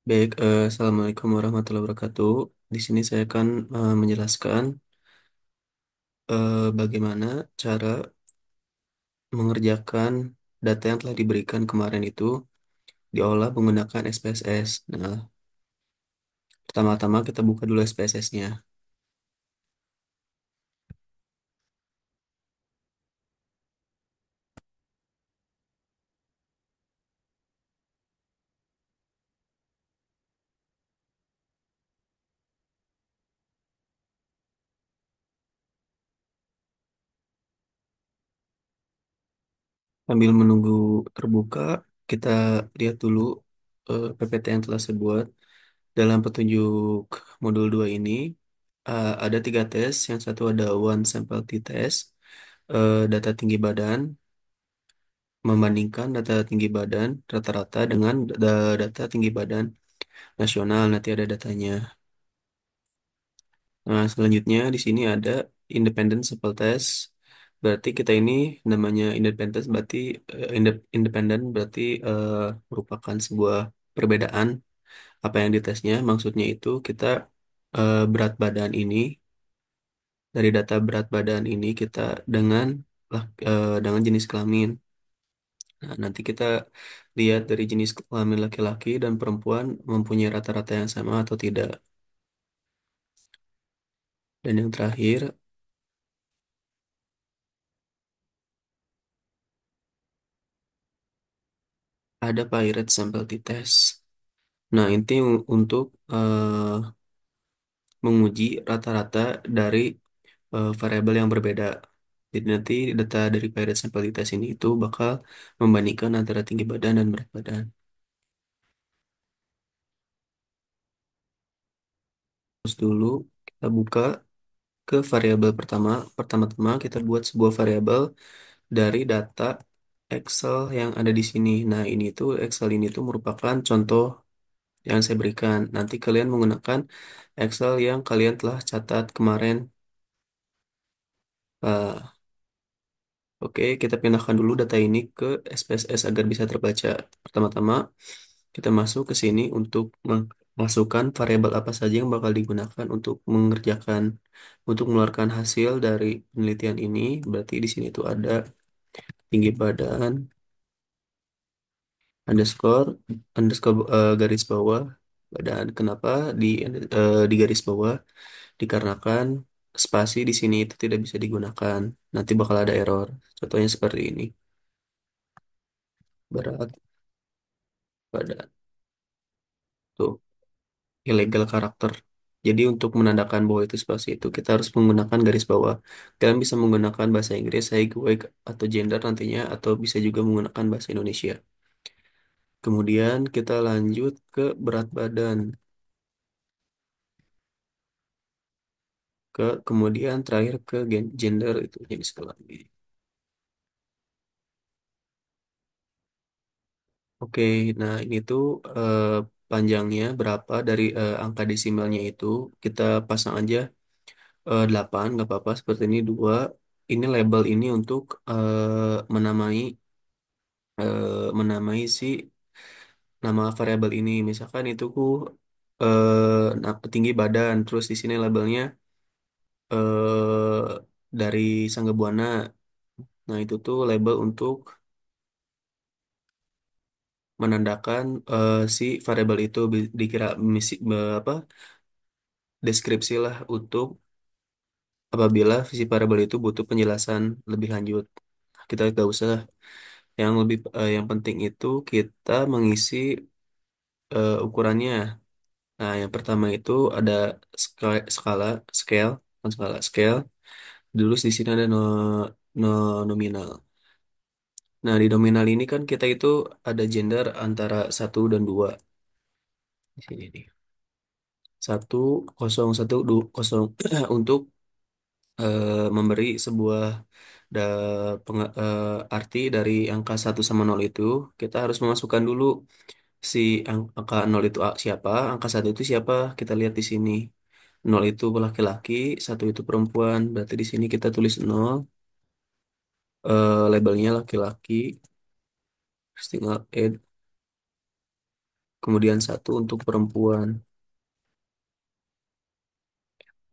Baik, Assalamualaikum warahmatullahi wabarakatuh. Di sini saya akan menjelaskan bagaimana cara mengerjakan data yang telah diberikan kemarin itu diolah menggunakan SPSS. Nah, pertama-tama kita buka dulu SPSS-nya. Sambil menunggu terbuka, kita lihat dulu PPT yang telah saya buat. Dalam petunjuk modul 2 ini, ada tiga tes. Yang satu ada one sample t-test, data tinggi badan, membandingkan data tinggi badan rata-rata dengan data tinggi badan nasional. Nanti ada datanya. Nah, selanjutnya di sini ada independent sample test. Berarti kita ini namanya independent berarti independen berarti eh, merupakan sebuah perbedaan apa yang ditesnya. Maksudnya itu kita berat badan ini dari data berat badan ini kita dengan dengan jenis kelamin. Nah, nanti kita lihat dari jenis kelamin laki-laki dan perempuan mempunyai rata-rata yang sama atau tidak. Dan yang terakhir, ada Pirate Sample T-Test. Nah, ini untuk menguji rata-rata dari variabel yang berbeda. Jadi nanti data dari Pirate Sample T-Test ini itu bakal membandingkan antara tinggi badan dan berat badan. Terus dulu kita buka ke variabel pertama. Pertama-tama kita buat sebuah variabel dari data Excel yang ada di sini. Nah, ini tuh Excel ini tuh merupakan contoh yang saya berikan. Nanti kalian menggunakan Excel yang kalian telah catat kemarin. Oke, kita pindahkan dulu data ini ke SPSS agar bisa terbaca. Pertama-tama, kita masuk ke sini untuk memasukkan variabel apa saja yang bakal digunakan untuk mengeluarkan hasil dari penelitian ini. Berarti di sini tuh ada tinggi badan, underscore garis bawah dan kenapa di garis bawah dikarenakan spasi di sini itu tidak bisa digunakan, nanti bakal ada error. Contohnya seperti ini: berat badan tuh illegal karakter. Jadi untuk menandakan bahwa itu spasi itu kita harus menggunakan garis bawah. Kalian bisa menggunakan bahasa Inggris, height, weight, atau gender nantinya, atau bisa juga menggunakan bahasa Indonesia. Kemudian kita lanjut ke berat badan. Kemudian terakhir ke gender itu jenis kelamin. Oke, nah ini tuh eh, panjangnya berapa dari angka desimalnya itu kita pasang aja 8, nggak apa-apa seperti ini 2. Ini label ini untuk menamai si nama variabel ini. Misalkan itu tinggi badan, terus di sini labelnya dari Sangga Buana. Nah, itu tuh label untuk menandakan si variabel itu dikira apa deskripsi lah untuk apabila si variabel itu butuh penjelasan lebih lanjut. Kita gak usah. Yang penting itu kita mengisi ukurannya. Nah, yang pertama itu ada skala scale, bukan skala scale. Dulu di sini ada nominal. Nah, di nominal ini kan kita itu ada gender antara satu dan 2 di sini nih. 10110 untuk memberi sebuah da, arti dari angka 1 sama 0 itu, kita harus memasukkan dulu si angka 0 itu siapa, angka 1 itu siapa, kita lihat di sini. 0 itu laki-laki, 1 itu perempuan. Berarti di sini kita tulis 0, labelnya laki-laki, terus tinggal add. kemudian satu untuk perempuan.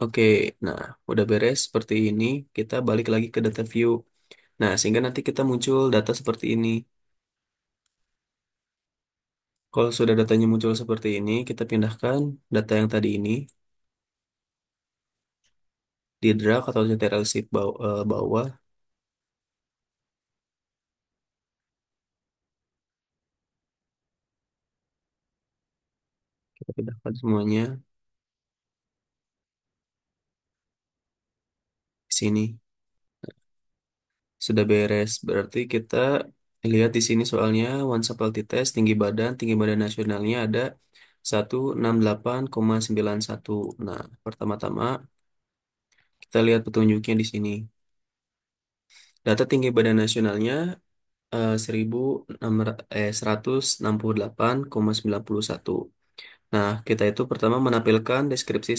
Oke, nah udah beres seperti ini, kita balik lagi ke data view. Nah, sehingga nanti kita muncul data seperti ini. Kalau sudah datanya muncul seperti ini, kita pindahkan data yang tadi ini di drag atau ctrl shift bawah. Kita pindahkan semuanya di sini. Sudah beres. Berarti kita lihat di sini soalnya one sample test tinggi badan nasionalnya ada 168,91. Nah, pertama-tama kita lihat petunjuknya di sini. Data tinggi badan nasionalnya 168,91. Nah, kita itu pertama menampilkan deskripsi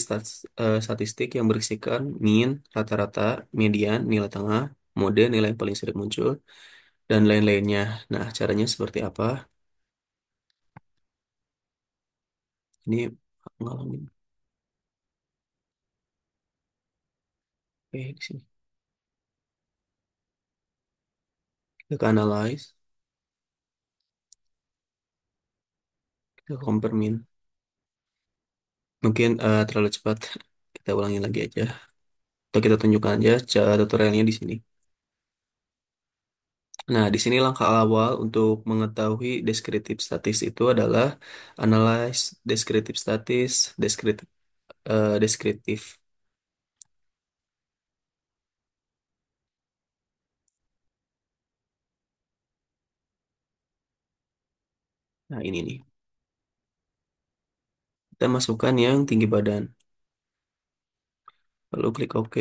statistik yang berisikan mean, rata-rata, median, nilai tengah, mode, nilai yang paling sering muncul, dan lain-lainnya. Nah, caranya seperti apa? Ini ngalamin. Oke, di sini. Kita ke analyze, kita compare mean. Mungkin terlalu cepat. Kita ulangi lagi aja. Atau kita tunjukkan aja cara tutorialnya di sini. Nah, di sini langkah awal untuk mengetahui deskriptif statis itu adalah analyze deskriptif statis, deskriptif. Nah, ini nih. Kita masukkan yang tinggi badan. Lalu klik OK.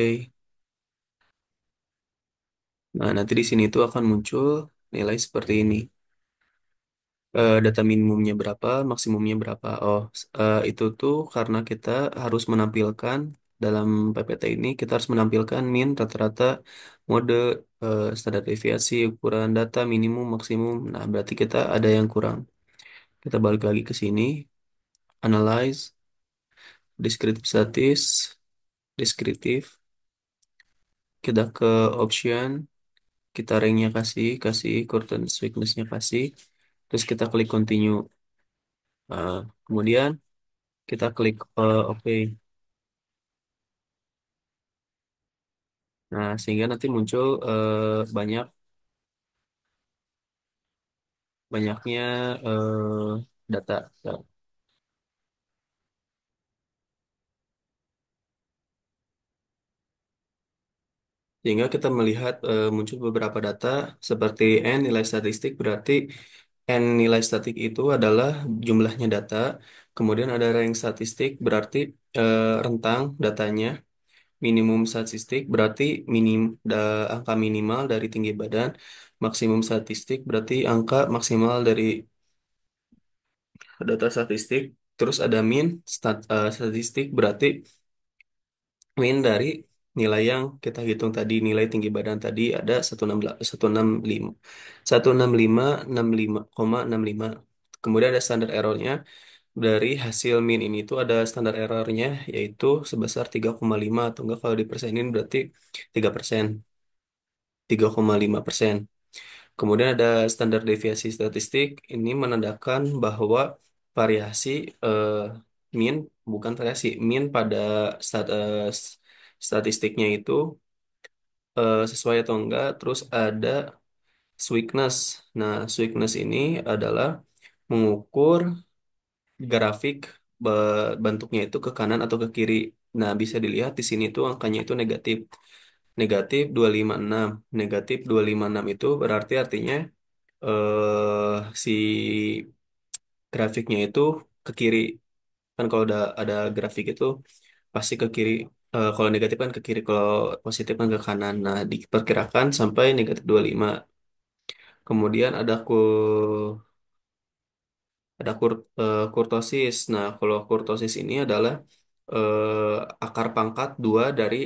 Nah, nanti di sini itu akan muncul nilai seperti ini. Data minimumnya berapa, maksimumnya berapa. Oh, itu tuh karena kita harus menampilkan dalam PPT ini, kita harus menampilkan min, rata-rata, mode, standar deviasi, ukuran data, minimum, maksimum. Nah, berarti kita ada yang kurang. Kita balik lagi ke sini, analyze, descriptive statis, deskriptif. Kita ke option, kita ranknya kasih curtain weakness-nya kasih, terus kita klik continue. Kemudian kita klik OK. Nah, sehingga nanti muncul banyak banyaknya data. Nah, sehingga kita melihat muncul beberapa data seperti N nilai statistik, berarti N nilai statik itu adalah jumlahnya data. Kemudian ada rank statistik berarti rentang datanya. Minimum statistik berarti angka minimal dari tinggi badan. Maksimum statistik berarti angka maksimal dari data statistik. Terus ada statistik berarti min dari nilai yang kita hitung tadi, nilai tinggi badan tadi ada 165 165 kemudian ada standar errornya dari hasil min ini tuh ada standar errornya yaitu sebesar 3,5 atau enggak kalau dipersenin berarti 3%, 3,5%. Kemudian ada standar deviasi statistik, ini menandakan bahwa variasi eh, mean, bukan variasi, mean pada statistiknya itu sesuai atau enggak. Terus ada Sweetness. Nah, Sweetness ini adalah mengukur grafik bentuknya itu ke kanan atau ke kiri. Nah, bisa dilihat di sini tuh angkanya itu negatif. Negatif 256. Negatif 256 itu berarti artinya si grafiknya itu ke kiri. Kan kalau ada grafik itu pasti ke kiri. Kalau negatif kan ke kiri, kalau positif kan ke kanan. Nah, diperkirakan sampai negatif 25. Kemudian kurtosis. Nah, kalau kurtosis ini adalah akar pangkat 2 dari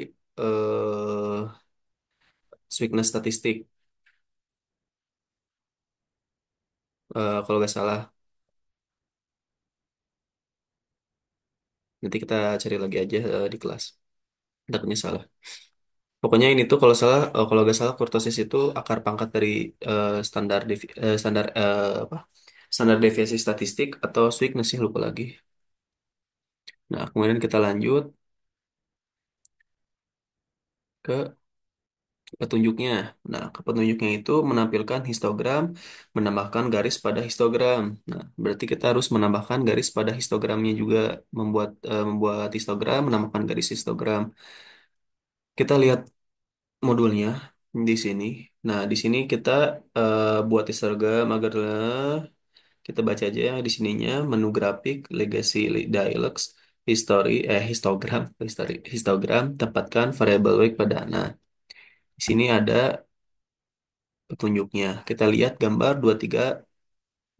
weakness statistik, kalau nggak salah. Nanti kita cari lagi aja di kelas. Takutnya salah. Pokoknya ini tuh kalau salah, kalau nggak salah kurtosis itu akar pangkat dari standar apa? Standar deviasi statistik atau Swiftness sih lupa lagi. Nah, kemudian kita lanjut ke petunjuknya. Nah, ke petunjuknya itu menampilkan histogram, menambahkan garis pada histogram. Nah, berarti kita harus menambahkan garis pada histogramnya juga, membuat histogram, menambahkan garis histogram. Kita lihat modulnya di sini. Nah, di sini kita buat histogram agar kita baca aja ya di sininya menu grafik, legacy, dialogs, histogram, tempatkan variabel wake pada. Nah, di sini ada petunjuknya. Kita lihat gambar 23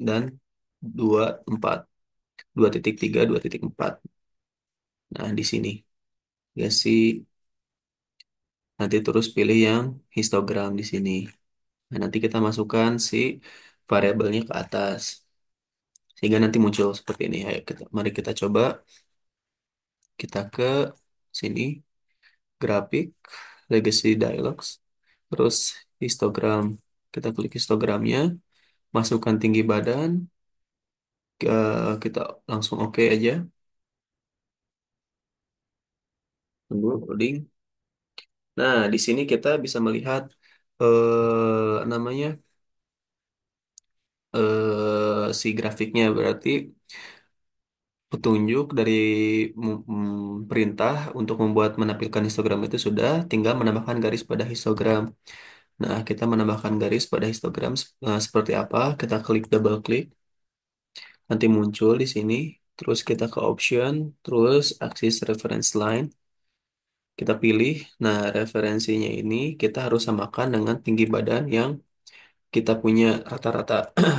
dan 24. 2.3, 2.4. Nah, di sini. Ya sih, nanti terus pilih yang histogram di sini. Nah, nanti kita masukkan si variabelnya ke atas. Sehingga nanti muncul seperti ini. Ayo mari kita coba. Kita ke sini, grafik, legacy dialogs, terus histogram. Kita klik histogramnya, masukkan tinggi badan, kita langsung oke aja. Tunggu loading. Nah, di sini kita bisa melihat namanya si grafiknya berarti petunjuk dari perintah untuk membuat menampilkan histogram itu sudah tinggal menambahkan garis pada histogram. Nah, kita menambahkan garis pada histogram seperti apa? Kita klik double klik, nanti muncul di sini. Terus kita ke option, terus axis reference line. Kita pilih. Nah, referensinya ini kita harus samakan dengan tinggi badan yang kita punya rata-rata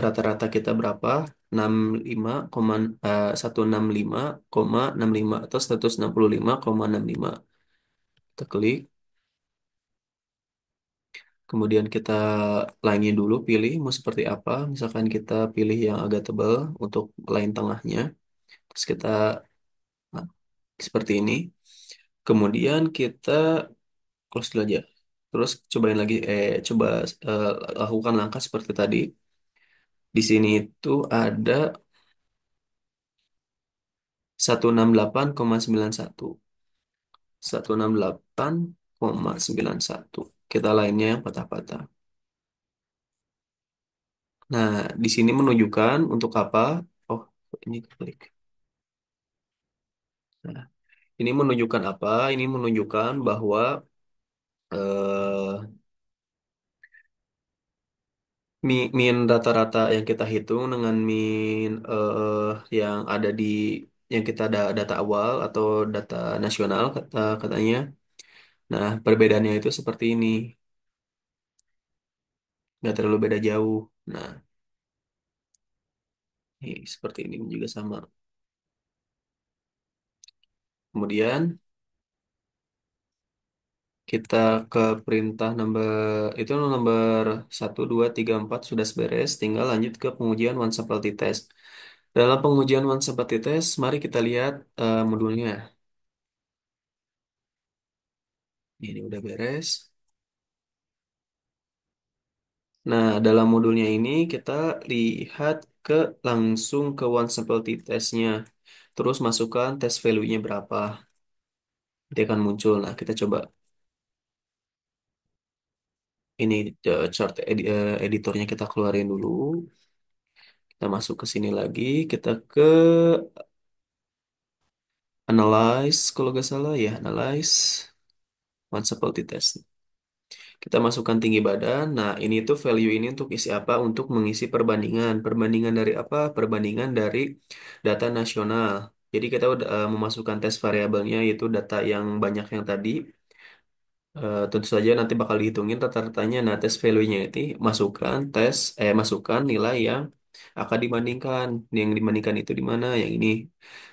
rata-rata kita berapa? 165,65 atau 165,65. Kita klik, kemudian kita line dulu pilih mau seperti apa. Misalkan kita pilih yang agak tebal untuk line tengahnya. Terus kita nah, seperti ini. Kemudian kita close dulu aja. Terus cobain lagi coba eh, lakukan langkah seperti tadi. Di sini itu ada 168,91. 168,91. Kita lainnya yang patah-patah. Nah, di sini menunjukkan untuk apa? Oh, ini klik. Nah, ini menunjukkan apa? Ini menunjukkan bahwa eh, min rata-rata yang kita hitung dengan min yang ada di yang kita ada data awal atau data nasional katanya. Nah, perbedaannya itu seperti ini, nggak terlalu beda jauh. Nah, ini seperti ini juga sama. Kemudian kita ke perintah nomor itu nomor 1, 2, 3, 4 sudah beres. Tinggal lanjut ke pengujian one sample test. Dalam pengujian one sample test, mari kita lihat modulnya. Ini udah beres. Nah, dalam modulnya ini kita lihat ke langsung ke one sample testnya. Terus masukkan test value-nya berapa. Dia akan muncul. Nah, kita coba ini editornya kita keluarin dulu. Kita masuk ke sini lagi. Kita ke analyze kalau nggak salah ya analyze one supported test. Kita masukkan tinggi badan. Nah, ini tuh value ini untuk isi apa? Untuk mengisi perbandingan. Perbandingan dari apa? Perbandingan dari data nasional. Jadi kita udah memasukkan tes variabelnya yaitu data yang banyak yang tadi. Tentu saja nanti bakal dihitungin rata-ratanya. Nah, tes value-nya itu masukkan nilai yang akan dibandingkan. Yang dibandingkan itu di mana? Yang ini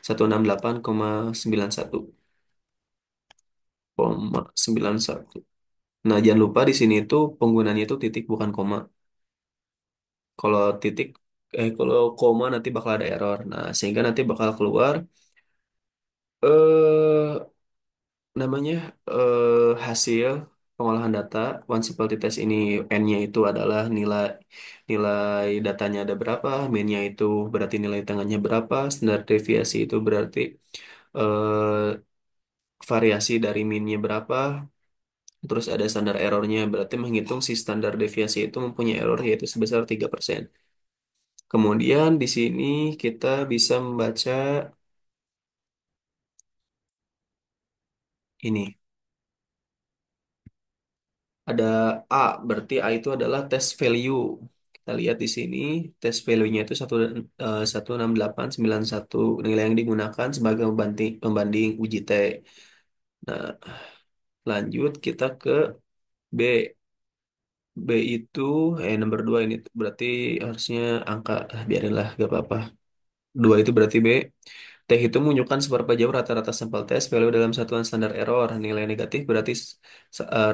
168,91. 91. Nah, jangan lupa di sini itu penggunaannya itu titik bukan koma. Kalau kalau koma nanti bakal ada error. Nah, sehingga nanti bakal keluar eh namanya hasil pengolahan data one simple test ini n-nya itu adalah nilai nilai datanya ada berapa, mean-nya itu berarti nilai tengahnya berapa, standar deviasi itu berarti eh, variasi dari mean-nya berapa, terus ada standar errornya berarti menghitung si standar deviasi itu mempunyai error yaitu sebesar 3%. Kemudian di sini kita bisa membaca ini. Ada A, berarti A itu adalah test value. Kita lihat di sini, test value-nya itu 16891 nilai yang digunakan sebagai pembanding uji T. Nah, lanjut kita ke B. B itu, nomor 2 ini berarti harusnya angka, biarinlah, gak apa-apa. 2 itu berarti B. T itu menunjukkan seberapa jauh rata-rata sampel tes value dalam satuan standar error. Nilai negatif berarti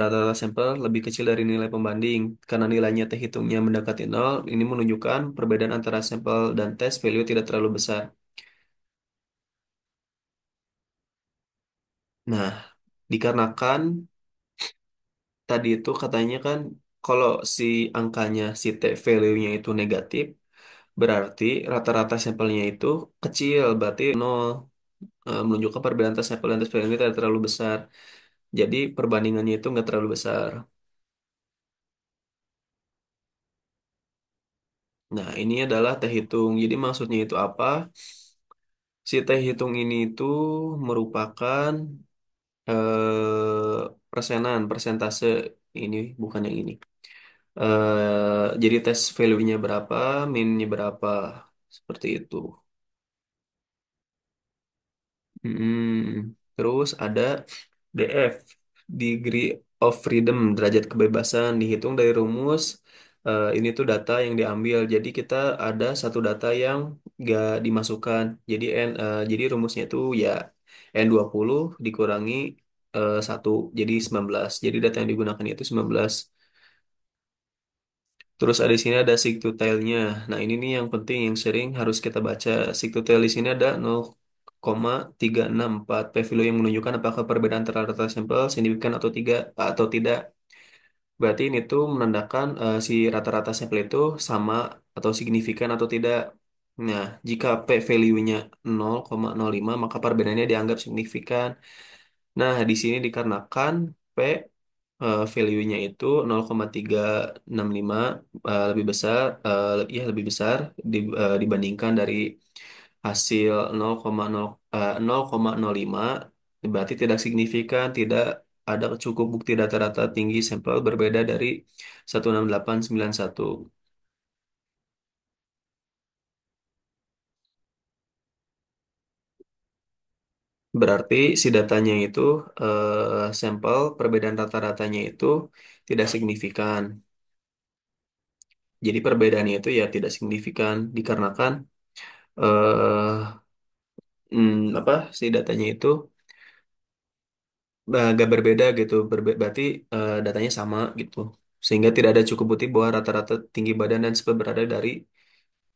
rata-rata sampel lebih kecil dari nilai pembanding. Karena nilainya T hitungnya mendekati nol, ini menunjukkan perbedaan antara sampel dan tes value tidak terlalu besar. Nah, dikarenakan tadi itu katanya kan kalau si angkanya, si T value-nya itu negatif, berarti rata-rata sampelnya itu kecil, berarti nol. Menunjukkan perbedaan antar sampel dan tes value ini tidak terlalu besar. Jadi perbandingannya itu nggak terlalu besar. Nah, ini adalah teh hitung. Jadi maksudnya itu apa? Si teh hitung ini itu merupakan persenan, persentase. Ini bukan yang ini. Jadi tes value-nya berapa, min-nya berapa. Seperti itu. Terus ada DF, Degree of Freedom, derajat kebebasan, dihitung dari rumus. Ini tuh data yang diambil. Jadi kita ada satu data yang gak dimasukkan. Jadi rumusnya itu ya N20 dikurangi 1, jadi 19. Jadi data yang digunakan itu 19. Terus ada di sini ada seek to tail-nya. Nah, ini nih yang penting yang sering harus kita baca. Seek to tail di sini ada 0,364 p-value yang menunjukkan apakah perbedaan antara rata sampel signifikan atau tidak. Berarti ini tuh menandakan si rata-rata sampel itu sama atau signifikan atau tidak. Nah, jika p-value-nya 0,05 maka perbedaannya dianggap signifikan. Nah, di sini dikarenakan P value-nya itu 0,365 lebih besar, ya lebih besar dibandingkan dari hasil 0,05, berarti tidak signifikan, tidak ada cukup bukti data-data tinggi sampel berbeda dari 16891. Berarti si datanya itu sampel perbedaan rata-ratanya itu tidak signifikan. Jadi perbedaannya itu ya tidak signifikan dikarenakan eh apa si datanya itu agak berbeda gitu. Berarti datanya sama gitu. Sehingga tidak ada cukup bukti bahwa rata-rata tinggi badan dan sampel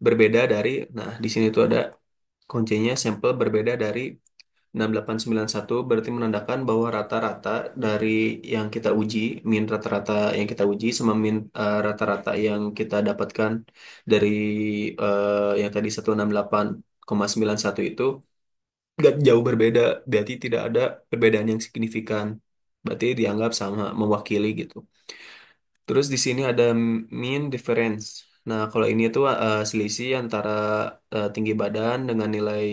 berbeda dari. Nah, di sini tuh ada kuncinya sampel berbeda dari 6891 berarti menandakan bahwa rata-rata dari yang kita uji, min rata-rata yang kita uji sama min rata-rata yang kita dapatkan dari yang tadi 168,91 itu nggak jauh berbeda, berarti tidak ada perbedaan yang signifikan. Berarti dianggap sama, mewakili gitu. Terus di sini ada mean difference. Nah, kalau ini tuh selisih antara tinggi badan dengan nilai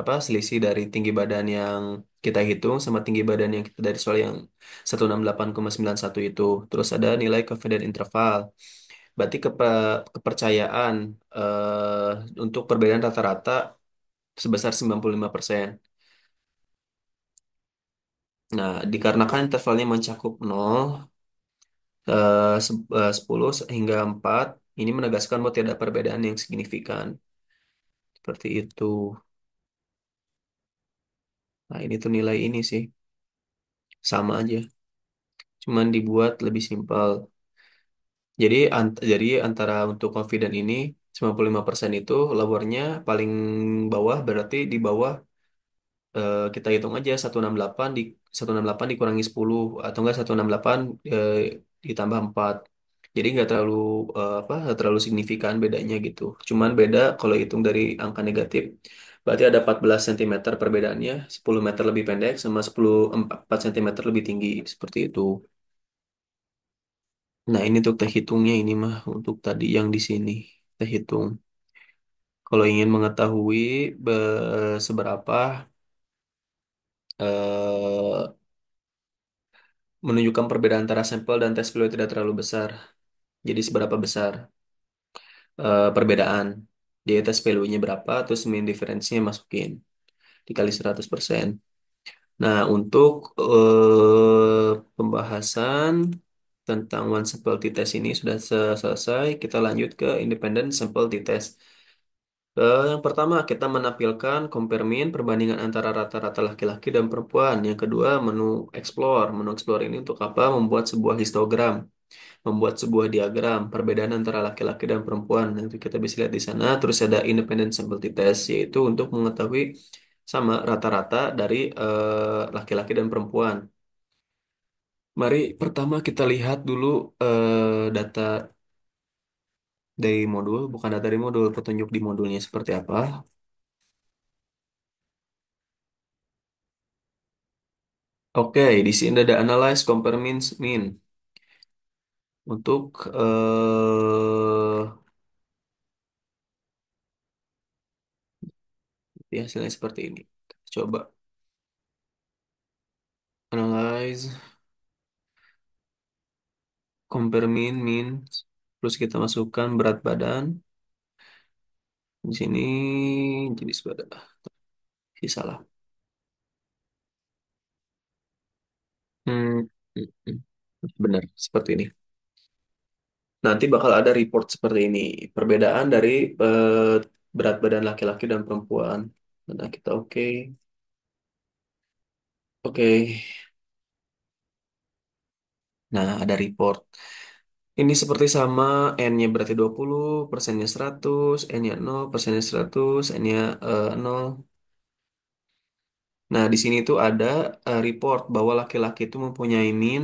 apa selisih dari tinggi badan yang kita hitung sama tinggi badan yang kita dari soal yang 168,91 itu. Terus ada nilai confidence interval. Berarti kepercayaan untuk perbedaan rata-rata sebesar 95%. Nah, dikarenakan intervalnya mencakup 0, 10 hingga 4, ini menegaskan bahwa tidak ada perbedaan yang signifikan. Seperti itu. Nah, ini tuh nilai ini sih. Sama aja. Cuman dibuat lebih simpel. Jadi antara untuk confident ini, 95% itu lowernya paling bawah berarti di bawah kita hitung aja 168 168 dikurangi 10 atau enggak 168 eh, ditambah 4. Jadi nggak terlalu apa nggak terlalu signifikan bedanya gitu. Cuman beda kalau hitung dari angka negatif. Berarti ada 14 cm perbedaannya, 10 meter lebih pendek sama 4 cm lebih tinggi seperti itu. Nah, ini untuk teh hitungnya ini mah untuk tadi yang di sini teh hitung. Kalau ingin mengetahui seberapa eh, menunjukkan perbedaan antara sampel dan tes value tidak terlalu besar. Jadi seberapa besar perbedaan. Jadi tes value-nya berapa, terus mean difference-nya masukin. Dikali 100%. Nah, untuk pembahasan tentang one sample t-test ini sudah selesai. Kita lanjut ke independent sample t-test. Yang pertama, kita menampilkan compare mean, perbandingan antara rata-rata laki-laki dan perempuan. Yang kedua, menu explore. Menu explore ini untuk apa? Membuat sebuah histogram, membuat sebuah diagram perbedaan antara laki-laki dan perempuan. Nanti kita bisa lihat di sana. Terus ada independent sample t-test, yaitu untuk mengetahui sama rata-rata dari laki-laki dan perempuan. Mari pertama kita lihat dulu data dari modul, bukan data dari modul, petunjuk di modulnya seperti apa. Oke, di sini ada analyze, compare, mean. Untuk hasilnya seperti ini. Coba analyze, compare, mean. Terus kita masukkan berat badan. Di sini jenis badan. Sih salah. Hmm, hmm, hmm. Benar, seperti ini. Nanti bakal ada report seperti ini. Perbedaan dari eh, berat badan laki-laki dan perempuan. Nah, kita oke. Oke. Nah, ada report. Ini seperti sama N-nya berarti 20, persennya 100, N-nya 0, persennya 100, N-nya 0. Nah, di sini tuh ada report bahwa laki-laki itu mempunyai mean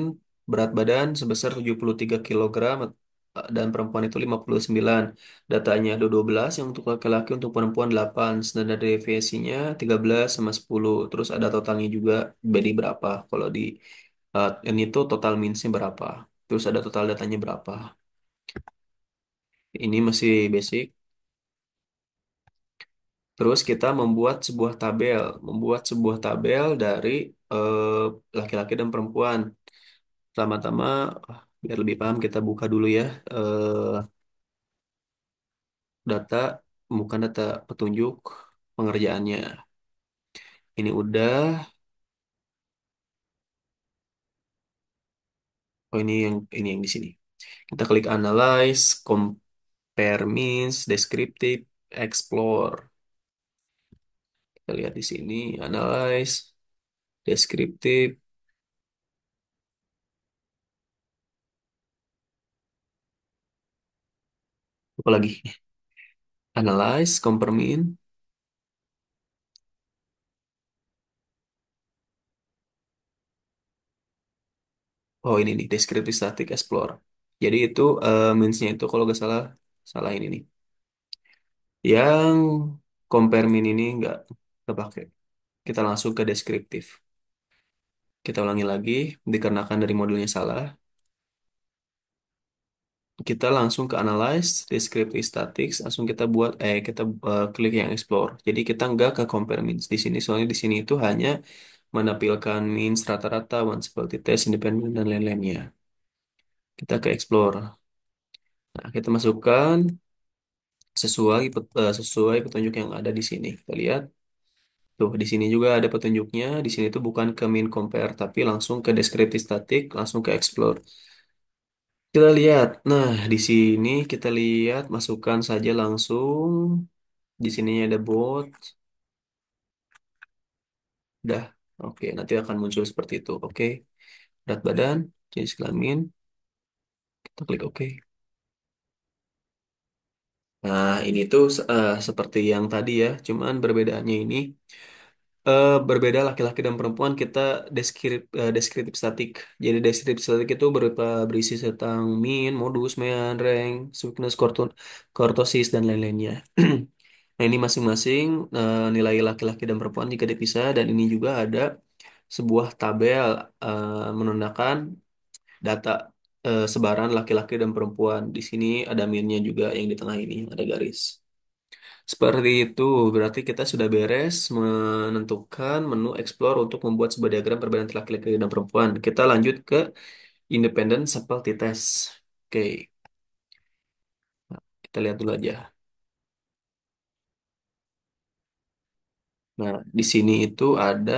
berat badan sebesar 73 kilogram dan perempuan itu 59. Datanya ada 12 yang untuk laki-laki, untuk perempuan 8. Standar deviasinya 13 sama 10. Terus ada totalnya juga jadi berapa. Kalau di ini tuh total meansnya berapa. Terus ada total datanya berapa. Ini masih basic. Terus kita membuat sebuah tabel dari eh, laki-laki dan perempuan. Pertama-tama, biar lebih paham kita buka dulu ya data, bukan data petunjuk pengerjaannya. Ini udah, oh ini yang di sini. Kita klik analyze, compare means, descriptive, explore. Kita lihat di sini, analyze, descriptive, apa lagi? Analyze, compare mean. Oh ini nih, descriptive static explore. Jadi itu means-nya itu kalau nggak salah, salah ini nih. Yang compare mean ini nggak kepake. Kita langsung ke deskriptif. Kita ulangi lagi, dikarenakan dari modulnya salah. Kita langsung ke analyze, descriptive statics, langsung kita klik yang explore. Jadi kita nggak ke compare means di sini, soalnya di sini itu hanya menampilkan means rata-rata, one seperti test, independen dan lain-lainnya. Kita ke explore. Nah, kita masukkan sesuai petunjuk yang ada di sini. Kita lihat tuh di sini juga ada petunjuknya. Di sini tuh bukan ke mean compare tapi langsung ke descriptive static, langsung ke explore. Kita lihat. Nah, di sini kita lihat masukkan saja langsung. Di sini ada bot. Dah. Oke, nanti akan muncul seperti itu. Oke. Berat badan, jenis kelamin, kita klik oke. Nah, ini tuh seperti yang tadi ya, cuman perbedaannya ini Berbeda laki-laki dan perempuan kita deskriptif statik. Jadi deskriptif statik itu berupa berisi tentang mean, modus, mean, rank, smoothness, kurtosis dan lain-lainnya. Nah ini masing-masing nilai laki-laki dan perempuan jika dipisah dan ini juga ada sebuah tabel menandakan data sebaran laki-laki dan perempuan. Di sini ada mean-nya juga yang di tengah ini ada garis. Seperti itu, berarti kita sudah beres menentukan menu explore untuk membuat sebuah diagram perbedaan laki-laki dan perempuan. Kita lanjut ke independent subtlety test. Oke, kita lihat dulu aja. Nah, di sini itu ada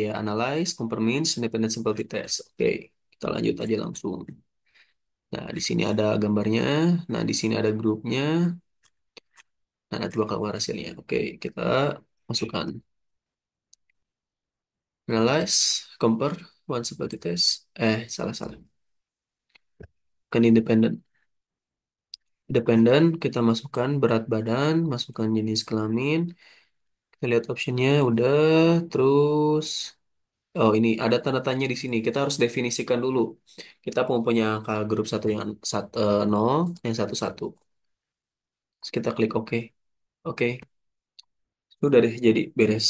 ya analyze, compare means, independent subtlety test. Oke, kita lanjut aja langsung. Nah, di sini ada gambarnya. Nah, di sini ada grupnya. Nah, nanti bakal keluar hasilnya. Oke, kita masukkan. Analyze, compare, one seperti tes. Salah-salah. Kan independen. Independen, kita masukkan berat badan, masukkan jenis kelamin. Kita lihat optionnya udah. Terus, oh ini ada tanda tanya di sini. Kita harus definisikan dulu. Kita punya angka grup satu yang 0, yang satu satu. Terus kita klik OK. Oke, udah deh jadi beres.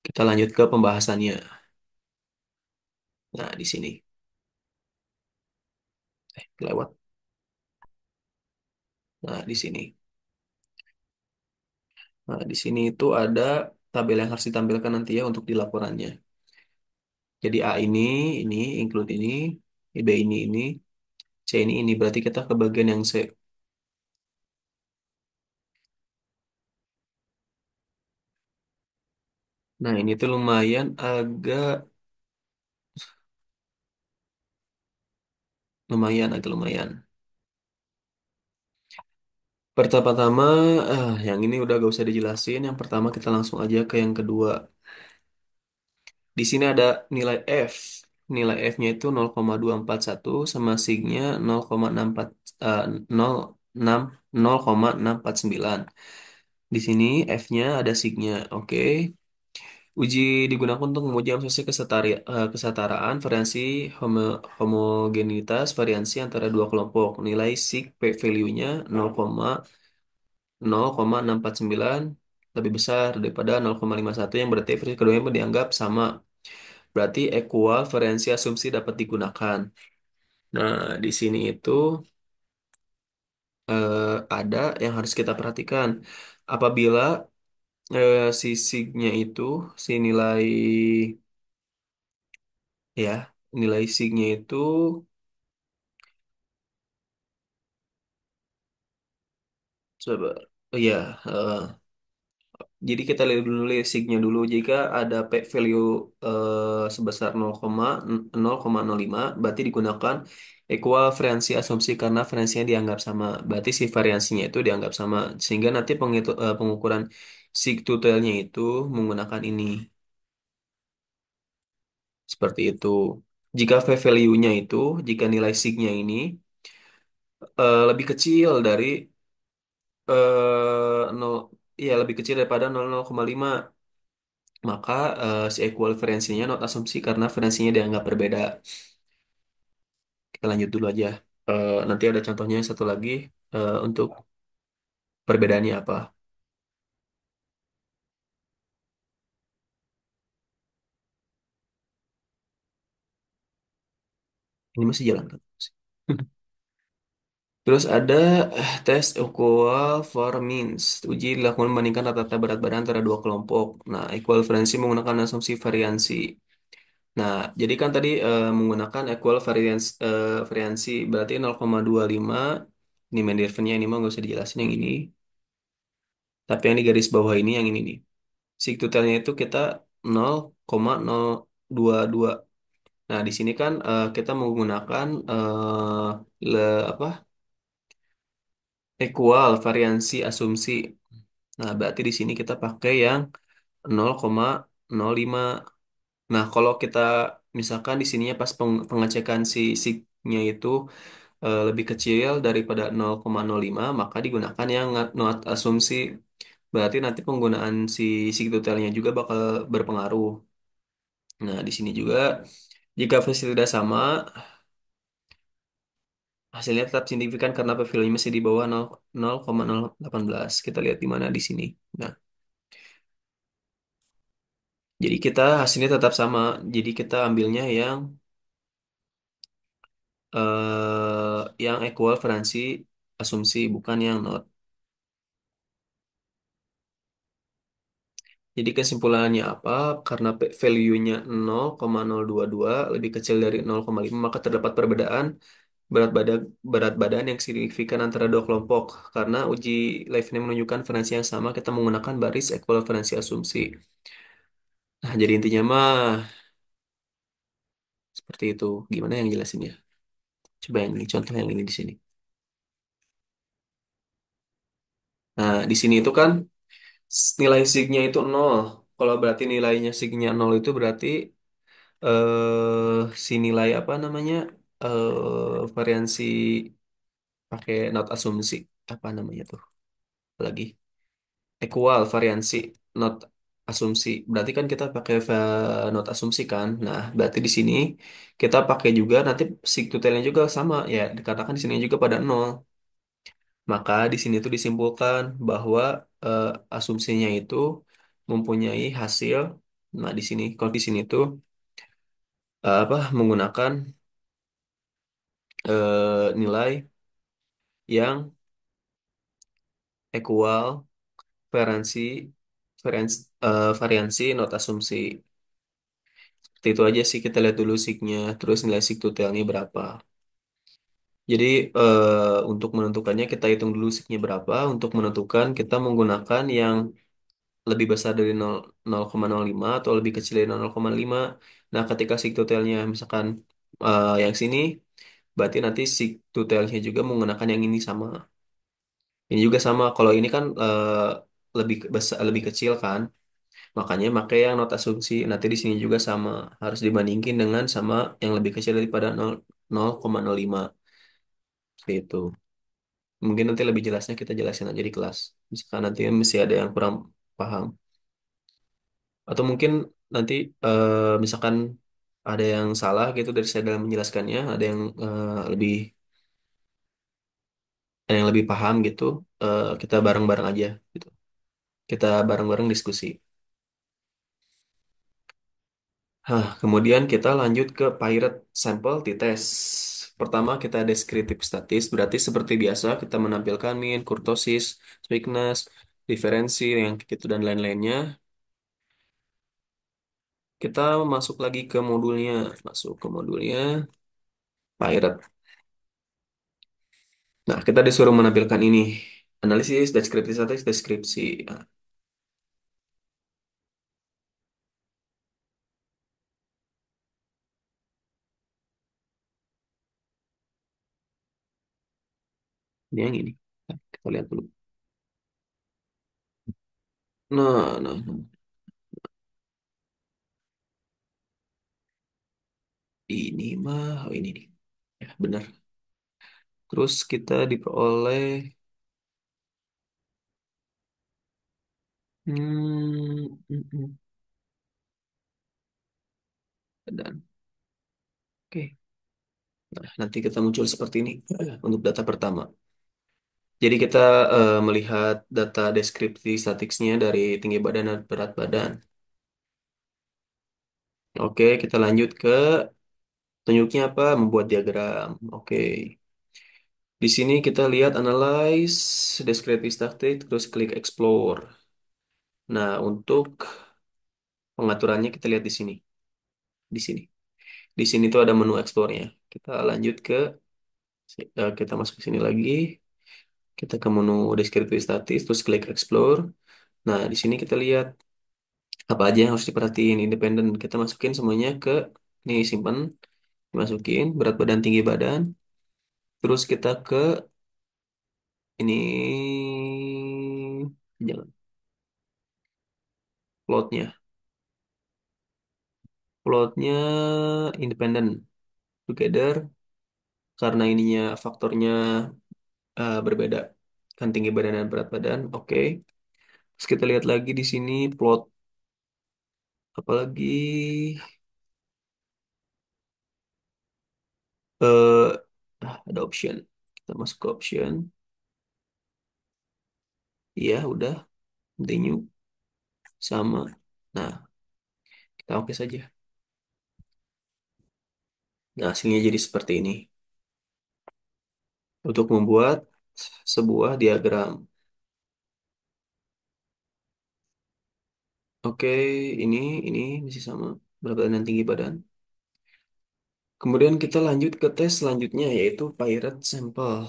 Kita lanjut ke pembahasannya. Nah, di sini. Kelewat. Nah, di sini. Nah, di sini itu ada tabel yang harus ditampilkan nanti ya untuk di laporannya. Jadi A ini, include ini, B ini, C ini. Berarti kita ke bagian yang C. Nah, ini tuh lumayan agak lumayan. Pertama-tama, yang ini udah gak usah dijelasin. Yang pertama kita langsung aja ke yang kedua. Di sini ada nilai F. Nilai F-nya itu 0,241 sama sig-nya 0,64 eh, 0,6 0,649. Di sini F-nya ada sig-nya. Oke. Uji digunakan untuk menguji asumsi kesetaraan, variansi, homogenitas, variansi antara dua kelompok. Nilai sig p-value-nya 0,649 lebih besar daripada 0,51 yang berarti versi keduanya dianggap sama. Berarti equal variansi asumsi dapat digunakan. Nah, di sini itu ada yang harus kita perhatikan. Apabila si sig-nya itu, si nilai ya, nilai sig-nya itu coba oh ya, jadi kita lihat dulu sig-nya dulu. Jika ada P value sebesar 0,0,05 berarti digunakan equal variansi asumsi karena variansinya dianggap sama. Berarti si variansinya itu dianggap sama sehingga nanti pengukuran sig totalnya itu menggunakan ini seperti itu. Jika V value-nya itu, jika nilai sig-nya ini lebih kecil dari 0, ya lebih kecil daripada 0,05 maka si equal variansinya not asumsi karena variansinya dianggap berbeda. Kita lanjut dulu aja. Nanti ada contohnya satu lagi untuk perbedaannya apa. Ini masih jalan kan? Terus ada tes equal for means. Uji dilakukan membandingkan rata-rata berat badan antara dua kelompok. Nah, equal variansi menggunakan asumsi variansi. Nah, jadi kan tadi menggunakan equal variansi berarti 0,25. Ini main difference-nya ini mah nggak usah dijelasin yang ini. Tapi yang di garis bawah ini yang ini nih. Sig totalnya itu kita 0,022. Nah, di sini kan kita menggunakan apa? Equal variansi asumsi. Nah, berarti di sini kita pakai yang 0,05. Nah, kalau kita misalkan di sininya pas pengecekan si signya itu lebih kecil daripada 0,05, maka digunakan yang not asumsi. Berarti nanti penggunaan si sigtotalnya juga bakal berpengaruh. Nah, di sini juga jika fasilitas sama, hasilnya tetap signifikan karena p value masih di bawah 0,018. Kita lihat di mana di sini. Nah, jadi kita hasilnya tetap sama. Jadi kita ambilnya yang equal variansi asumsi, bukan yang not. Jadi kesimpulannya apa? Karena value-nya 0,022 lebih kecil dari 0,5, maka terdapat perbedaan berat badan yang signifikan antara dua kelompok. Karena uji live menunjukkan variansi yang sama, kita menggunakan baris ekuivalensi asumsi. Nah, jadi intinya mah seperti itu. Gimana yang jelasin ya? Coba yang ini, contoh yang ini di sini. Nah, di sini itu kan nilai signya itu nol. Kalau berarti nilainya signya nol itu berarti si nilai apa namanya? Variansi pakai not asumsi, apa namanya tuh? Lagi equal variansi not asumsi. Berarti kan kita pakai not asumsi kan. Nah, berarti di sini kita pakai juga nanti sig totalnya juga sama ya, dikatakan di sini juga pada nol. Maka di sini tuh disimpulkan bahwa eh, asumsinya itu mempunyai hasil. Nah, di sini kalau di sini tuh apa menggunakan nilai yang equal variansi variansi not asumsi. Seperti itu aja sih, kita lihat dulu signya, terus nilai sig totalnya berapa. Jadi untuk menentukannya kita hitung dulu signya berapa. Untuk menentukan kita menggunakan yang lebih besar dari 0,05 atau lebih kecil dari 0,5. Nah, ketika sig totalnya misalkan yang sini, berarti nanti sig totalnya juga menggunakan yang ini sama. Ini juga sama. Kalau ini kan lebih besar, lebih kecil kan. Makanya pakai yang not asumsi. Nanti di sini juga sama. Harus dibandingin dengan sama yang lebih kecil daripada 0,05. Seperti itu. Mungkin nanti lebih jelasnya kita jelasin aja di kelas. Misalkan nanti masih ada yang kurang paham. Atau mungkin nanti misalkan ada yang salah gitu dari saya dalam menjelaskannya, ada yang lebih paham gitu, kita bareng-bareng aja gitu. Kita bareng-bareng diskusi. Kemudian kita lanjut ke Pirate Sample t-test. Pertama kita deskriptif statis, berarti seperti biasa kita menampilkan min, kurtosis, weakness, diferensi, yang gitu dan lain-lainnya. Kita masuk lagi ke modulnya, masuk ke modulnya Pirate. Nah, kita disuruh menampilkan ini, analisis, deskripsi statis, deskripsi. Nah, ini yang ini. Nah, kita lihat dulu. Nah, ini mah, oh ini nih. Ya, benar. Terus kita diperoleh hmm. Dan oke. Nah, nanti kita muncul seperti ini untuk data pertama. Jadi kita melihat data deskripsi statistiknya dari tinggi badan dan berat badan. Oke, kita lanjut ke tunjuknya apa? Membuat diagram. Oke. Di sini kita lihat analyze, deskripsi statistik, terus klik explore. Nah, untuk pengaturannya kita lihat di sini. Di sini. Di sini tuh ada menu explore-nya. Kita lanjut ke kita masuk ke sini lagi. Kita ke menu deskripsi statis, terus klik explore. Nah, di sini kita lihat apa aja yang harus diperhatiin independen. Kita masukin semuanya ke ini, simpan, masukin berat badan, tinggi badan. Terus kita ke ini, jangan, plotnya. Plotnya independen together. karena ininya faktornya berbeda kan tinggi badan dan berat badan. Oke. Terus kita lihat lagi di sini plot apalagi eh ada option. Kita masuk ke option. Iya, udah continue sama. Nah, kita oke saja. Nah, hasilnya jadi seperti ini. Untuk membuat sebuah diagram. Oke, ini ini masih sama berat badan dan tinggi badan. Kemudian kita lanjut ke tes selanjutnya yaitu Pirate Sample.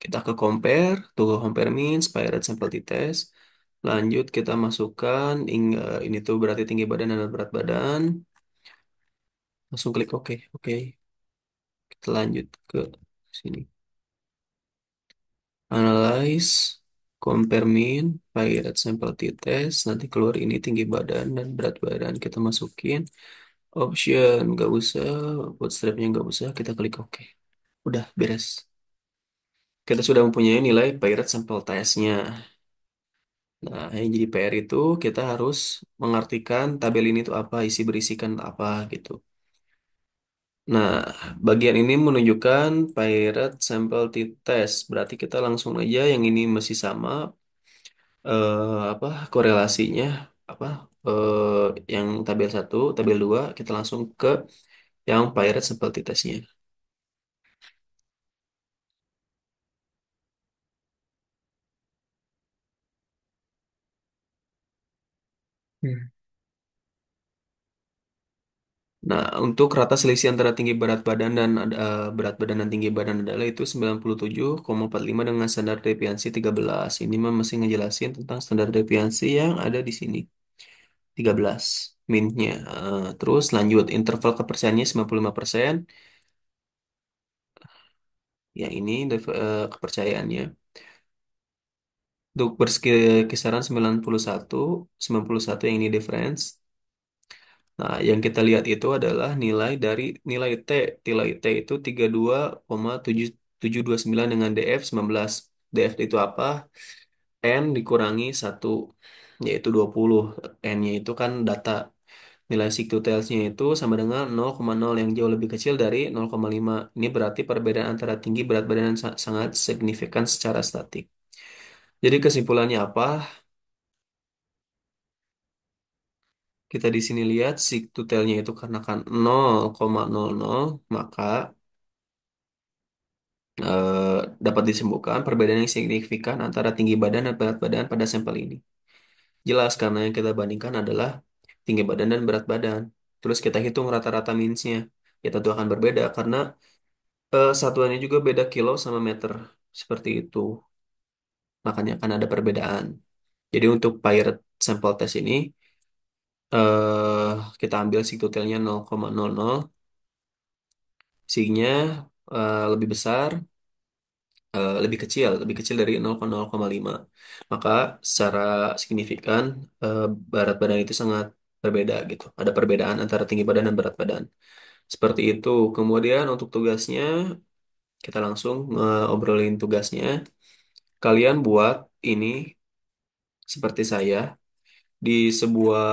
Kita ke compare, tuh compare means, Pirate Sample di tes. Lanjut kita masukkan ini tuh berarti tinggi badan dan berat badan. Langsung klik OK. Oke, kita lanjut ke sini. Analyze, compare mean, Pirate Sample t-test. Nanti keluar ini tinggi badan dan berat badan. Kita masukin. Option nggak usah, bootstrapnya nggak usah. Kita klik OK. Udah beres. Kita sudah mempunyai nilai Pirate Sample testnya. Nah, yang jadi PR itu kita harus mengartikan tabel ini tuh apa, isi berisikan apa gitu. Nah, bagian ini menunjukkan Pirate Sample T-Test. Berarti kita langsung aja yang ini masih sama apa korelasinya apa yang tabel satu, tabel 2 kita langsung ke yang Pirate Sample T-Testnya. Hmm. Nah, untuk rata selisih antara tinggi berat badan dan berat badan dan tinggi badan adalah itu 97,45 dengan standar deviasi 13. Ini mah masih ngejelasin tentang standar deviasi yang ada di sini. 13 min-nya. Terus lanjut interval kepercayaannya 95%. Yang ini kepercayaannya. Untuk berkisaran 91 yang ini difference. Nah, yang kita lihat itu adalah nilai dari nilai T. Nilai T itu 32,7729 dengan DF 19. DF itu apa? N dikurangi 1, yaitu 20. N-nya itu kan data. Nilai sigma-nya itu sama dengan 0,0 yang jauh lebih kecil dari 0,5. Ini berarti perbedaan antara tinggi berat badan dan sangat signifikan secara statik. Jadi kesimpulannya apa? Kita di sini lihat sigma-nya itu karena kan 0,00, maka dapat disembuhkan perbedaan yang signifikan antara tinggi badan dan berat badan pada sampel ini. Jelas karena yang kita bandingkan adalah tinggi badan dan berat badan. Terus kita hitung rata-rata minsnya. Ya tentu akan berbeda karena satuannya juga beda kilo sama meter. Seperti itu. Makanya akan ada perbedaan. Jadi untuk pirate sample test ini eh kita ambil sigtotalnya 0,00, signya lebih besar, lebih kecil dari 0,5. Maka secara signifikan eh, berat badan itu sangat berbeda gitu. Ada perbedaan antara tinggi badan dan berat badan. Seperti itu. Kemudian untuk tugasnya kita langsung ngobrolin tugasnya. Kalian buat ini seperti saya di sebuah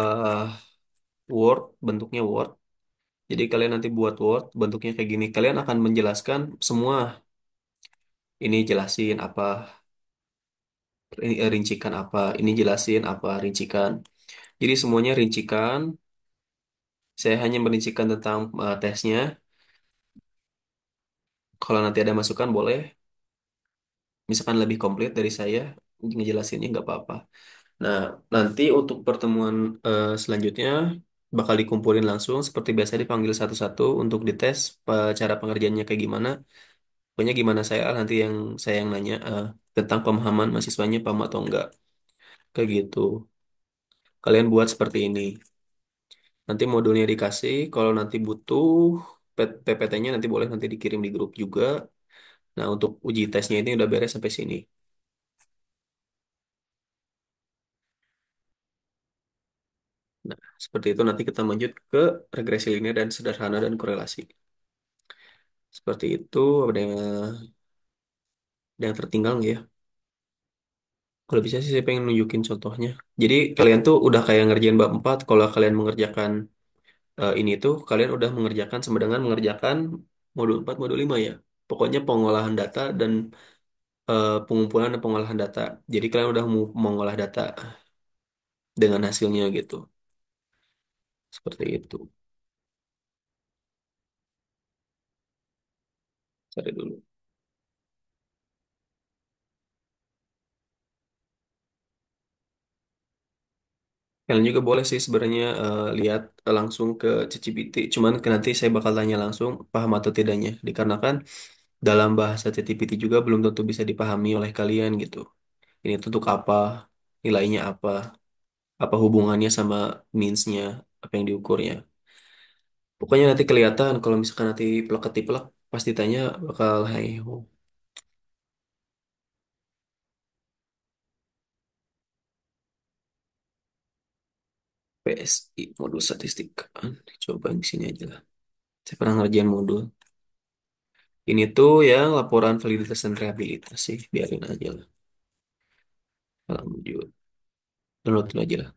Word, bentuknya Word. Jadi kalian nanti buat Word bentuknya kayak gini. Kalian akan menjelaskan semua. Ini jelasin apa, ini rincikan apa, ini jelasin apa, rincikan. Jadi semuanya rincikan. Saya hanya merincikan tentang tesnya. Kalau nanti ada masukan boleh. Misalkan lebih komplit dari saya, ngejelasinnya nggak apa-apa. Nah, nanti untuk pertemuan selanjutnya bakal dikumpulin langsung seperti biasa dipanggil satu-satu untuk dites cara pengerjaannya kayak gimana. Pokoknya gimana saya yang nanya tentang pemahaman mahasiswanya paham atau enggak. Kayak gitu. Kalian buat seperti ini. Nanti modulnya dikasih, kalau nanti butuh PPT-nya nanti boleh nanti dikirim di grup juga. Nah, untuk uji tesnya ini udah beres sampai sini. Nah, seperti itu nanti kita lanjut ke regresi linear dan sederhana dan korelasi. Seperti itu, ada yang tertinggal nggak ya? Kalau bisa sih saya pengen nunjukin contohnya. Jadi kalian tuh udah kayak ngerjain bab 4. Kalau kalian mengerjakan ini tuh, kalian udah mengerjakan sama dengan mengerjakan modul 4, modul 5 ya. Pokoknya pengolahan data dan pengumpulan dan pengolahan data. Jadi kalian udah mau mengolah data dengan hasilnya gitu. Seperti itu. Cari dulu. Kalian juga boleh sih sebenarnya lihat langsung ke ChatGPT. Cuman nanti saya bakal tanya langsung paham atau tidaknya. Dikarenakan dalam bahasa ChatGPT juga belum tentu bisa dipahami oleh kalian gitu. Ini tuh untuk apa, nilainya apa hubungannya sama means-nya, apa yang diukurnya. Pokoknya nanti kelihatan kalau misalkan nanti plek ketiplek pasti tanya bakal hai ho. PSI modul statistik. Coba yang sini aja lah. Saya pernah ngerjain modul. Ini tuh yang laporan validitas dan rehabilitasi. Biarin aja lah. Alhamdulillah. Downloadin aja lah.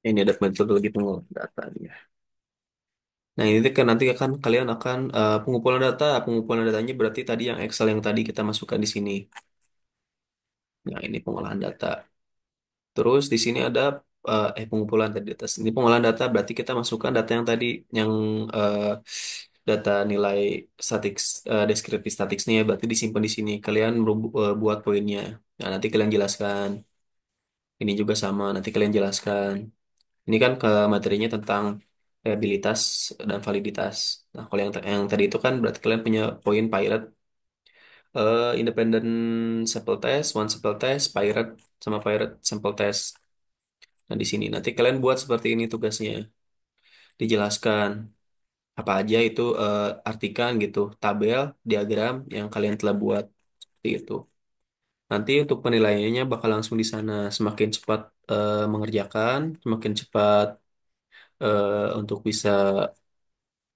Ini ada metodologi pengolahan data ya. Nah ini tuh kan nanti akan kalian akan pengumpulan data. Pengumpulan datanya berarti tadi yang Excel yang tadi kita masukkan di sini. Nah ini pengolahan data. Terus di sini ada pengumpulan tadi di atas. Ini pengolahan data berarti kita masukkan data yang tadi yang eh, data nilai statik deskripsi statistiknya berarti disimpan di sini. Kalian buat poinnya. Nah, nanti kalian jelaskan. Ini juga sama, nanti kalian jelaskan. Ini kan ke materinya tentang reliabilitas dan validitas. Nah, kalau yang tadi itu kan berarti kalian punya poin pirate, independent sample test, one sample test, pirate sama pirate sample test. Nah, di sini nanti kalian buat seperti ini tugasnya. Dijelaskan apa aja itu artikan gitu, tabel, diagram yang kalian telah buat seperti itu. Nanti untuk penilaiannya bakal langsung di sana. Semakin cepat mengerjakan, semakin cepat untuk bisa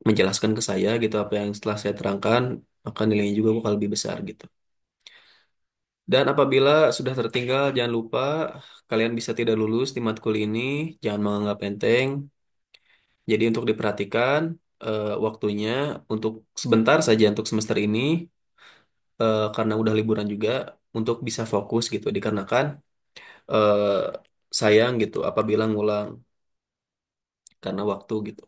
menjelaskan ke saya gitu apa yang setelah saya terangkan, maka nilainya juga bakal lebih besar gitu. Dan apabila sudah tertinggal, jangan lupa kalian bisa tidak lulus di matkul ini, jangan menganggap enteng. Jadi untuk diperhatikan waktunya untuk sebentar saja untuk semester ini karena udah liburan juga untuk bisa fokus gitu dikarenakan eh, sayang gitu apabila ngulang karena waktu gitu.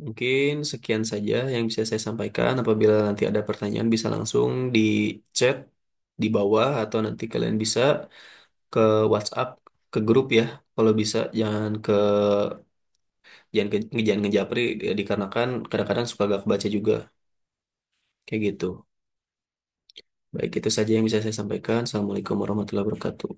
Mungkin sekian saja yang bisa saya sampaikan. Apabila nanti ada pertanyaan bisa langsung di chat di bawah atau nanti kalian bisa ke WhatsApp ke grup ya. Kalau bisa jangan ngejapri dikarenakan kadang-kadang suka gak kebaca juga kayak gitu. Baik itu saja yang bisa saya sampaikan. Assalamualaikum warahmatullahi wabarakatuh.